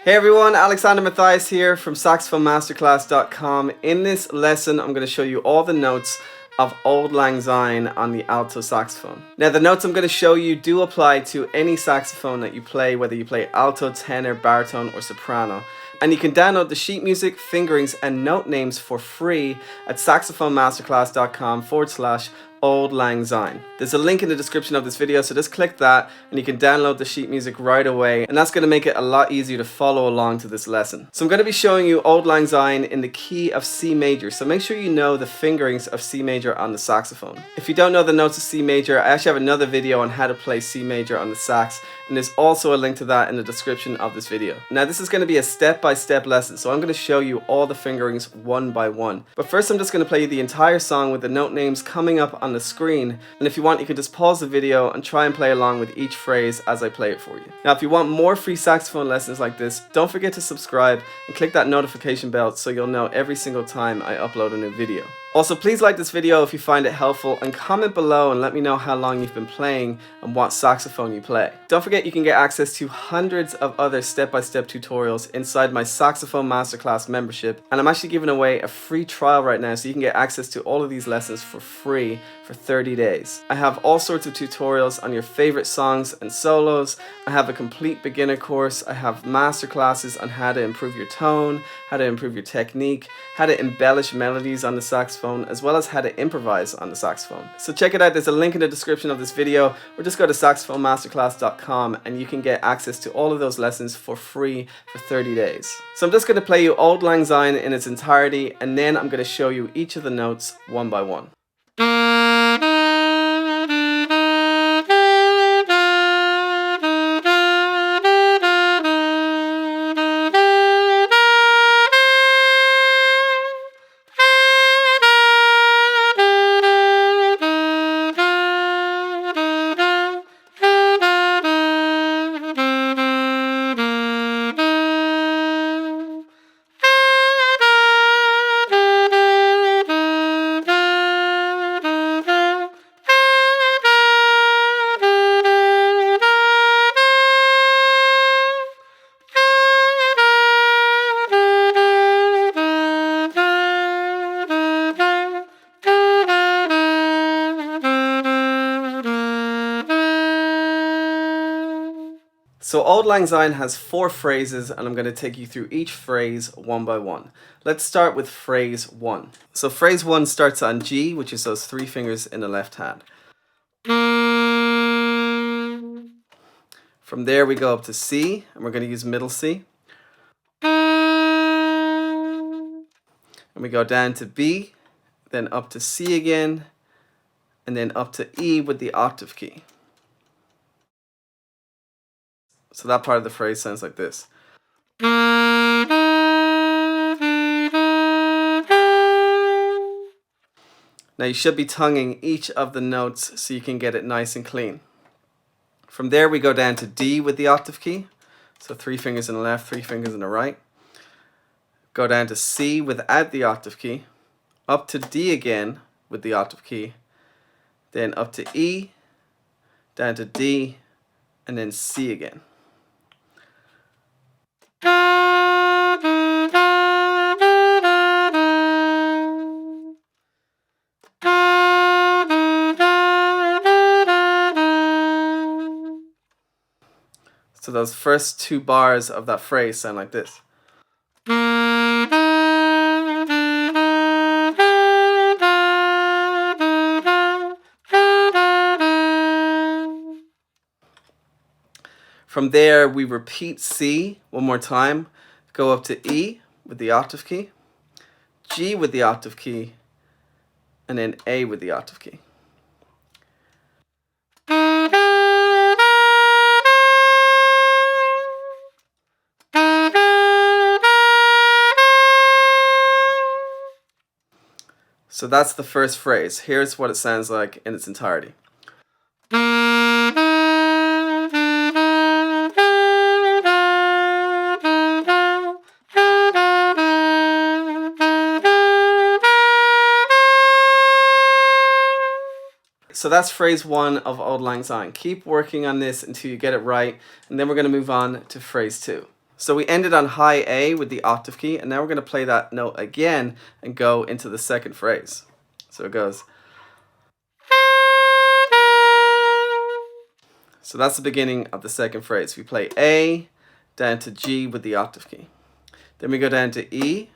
Hey everyone, Alexander Matthias here from saxophonemasterclass.com. In this lesson, I'm going to show you all the notes of Auld Lang Syne on the alto saxophone. Now the notes I'm going to show you do apply to any saxophone that you play, whether you play alto, tenor, baritone or soprano. And you can download the sheet music, fingerings and note names for free at saxophonemasterclass.com/Auld Lang Syne. There's a link in the description of this video, so just click that and you can download the sheet music right away, and that's going to make it a lot easier to follow along to this lesson. So I'm going to be showing you Auld Lang Syne in the key of C major, so make sure you know the fingerings of C major on the saxophone. If you don't know the notes of C major, I actually have another video on how to play C major on the sax, and there's also a link to that in the description of this video. Now this is going to be a step-by-step lesson, so I'm going to show you all the fingerings one by one. But first I'm just going to play you the entire song with the note names coming up on the screen, and if you want you can just pause the video and try and play along with each phrase as I play it for you. Now if you want more free saxophone lessons like this, don't forget to subscribe and click that notification bell so you'll know every single time I upload a new video. Also, please like this video if you find it helpful, and comment below and let me know how long you've been playing and what saxophone you play. Don't forget you can get access to hundreds of other step-by-step tutorials inside my Saxophone Masterclass membership, and I'm actually giving away a free trial right now so you can get access to all of these lessons for free for 30 days. I have all sorts of tutorials on your favorite songs and solos. I have a complete beginner course. I have masterclasses on how to improve your tone, how to improve your technique, how to embellish melodies on the saxophone, as well as how to improvise on the saxophone. So check it out, there's a link in the description of this video, or just go to saxophonemasterclass.com and you can get access to all of those lessons for free for 30 days. So I'm just going to play you Auld Lang Syne in its entirety, and then I'm going to show you each of the notes one by one. So Auld Lang Syne has 4 phrases, and I'm going to take you through each phrase one by one. Let's start with phrase 1. So phrase 1 starts on G, which is those 3 fingers in the left hand. From there we go up to C, and we're going to use middle C. And we go down to B, then up to C again, and then up to E with the octave key. So that part of the phrase sounds like this. Now you should be tonguing each of the notes so you can get it nice and clean. From there we go down to D with the octave key. So 3 fingers in the left, 3 fingers in the right. Go down to C without the octave key. Up to D again with the octave key. Then up to E, down to D, and then C again. So those first 2 bars of that phrase sound like this. From there we repeat C one more time, go up to E with the octave key, G with the octave key, and then A with the octave key. So that's the first phrase. Here's what it sounds like in its entirety. So that's phrase 1 of Auld Lang Syne. Keep working on this until you get it right, and then we're going to move on to phrase 2. So we ended on high A with the octave key, and now we're going to play that note again and go into the second phrase. So it goes. So that's the beginning of the second phrase. We play A, down to G with the octave key. Then we go down to E,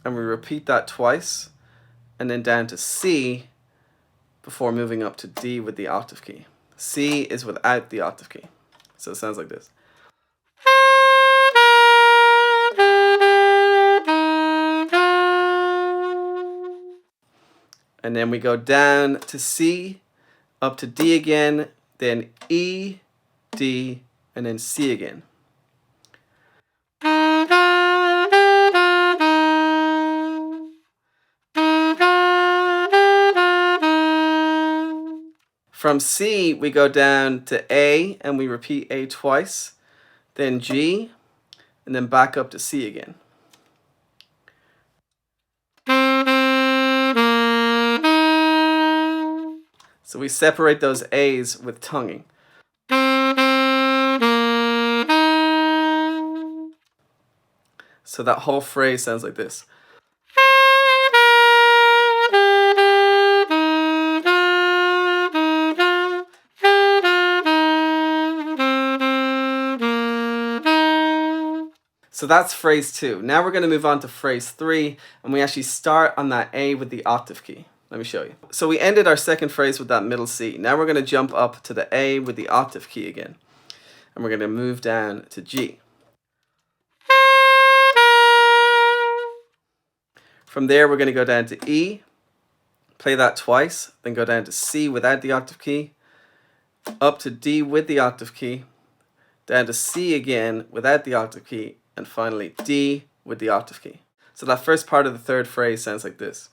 and we repeat that twice, and then down to C before moving up to D with the octave key. C is without the octave key. So it sounds like this. And then we go down to C, up to D again, then E, D, and then C again. From C, we go down to A, and we repeat A twice, then G, and then back up to C again. So we separate those A's with tonguing. So that whole phrase sounds like this. So that's phrase 2. Now we're going to move on to phrase 3, and we actually start on that A with the octave key. Let me show you. So we ended our second phrase with that middle C. Now we're going to jump up to the A with the octave key again. And we're going to move down to G. From there, we're going to go down to E, play that twice, then go down to C without the octave key, up to D with the octave key, down to C again without the octave key, and finally D with the octave key. So that first part of the third phrase sounds like this.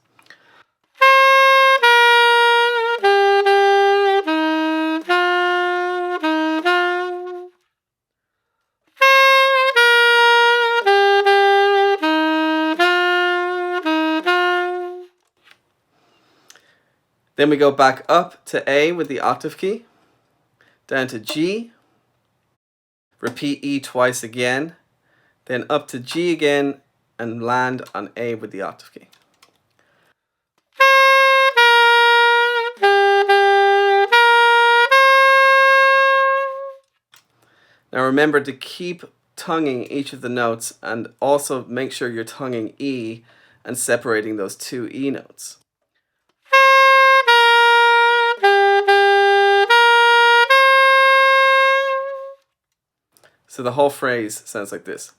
Then we go back up to A with the octave key, down to G, repeat E twice again, then up to G again, and land on A with the octave key. Now remember to keep tonguing each of the notes, and also make sure you're tonguing E and separating those two E notes. So the whole phrase sounds like this.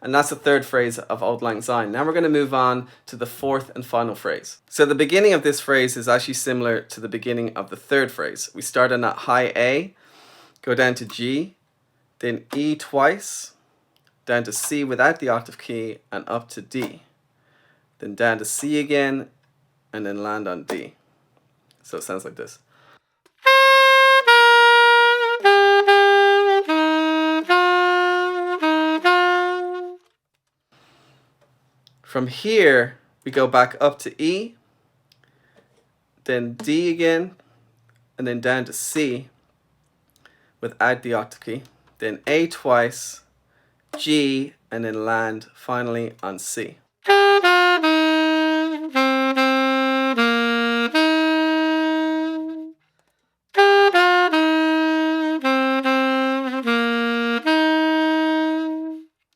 And that's the third phrase of Auld Lang Syne. Now we're going to move on to the fourth and final phrase. So the beginning of this phrase is actually similar to the beginning of the third phrase. We start on that high A, go down to G, then E twice, down to C without the octave key, and up to D. Then down to C again, and then land on D. So it sounds like this. From here, we go back up to E, then D again, and then down to C without the octave key, then A twice, G, and then land finally on C.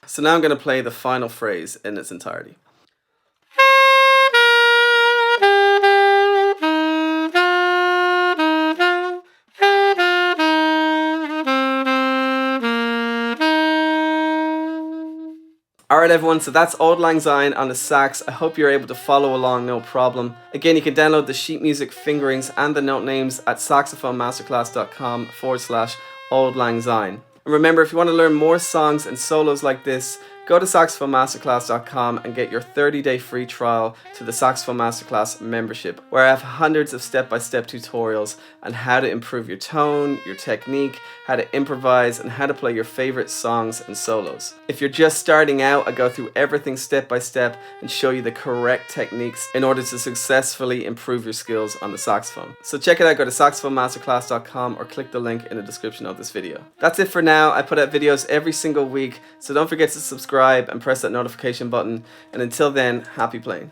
So now I'm going to play the final phrase in its entirety. Alright everyone, so that's Auld Lang Syne on the sax. I hope you're able to follow along no problem. Again, you can download the sheet music fingerings and the note names at saxophonemasterclass.com/Auld Lang Syne. And remember, if you want to learn more songs and solos like this, Go to saxophonemasterclass.com and get your 30-day free trial to the Saxophone Masterclass membership, where I have hundreds of step-by-step tutorials on how to improve your tone, your technique, how to improvise, and how to play your favorite songs and solos. If you're just starting out, I go through everything step by step and show you the correct techniques in order to successfully improve your skills on the saxophone. So check it out, go to saxophonemasterclass.com or click the link in the description of this video. That's it for now. I put out videos every single week, so don't forget to subscribe and press that notification button. And until then, happy playing.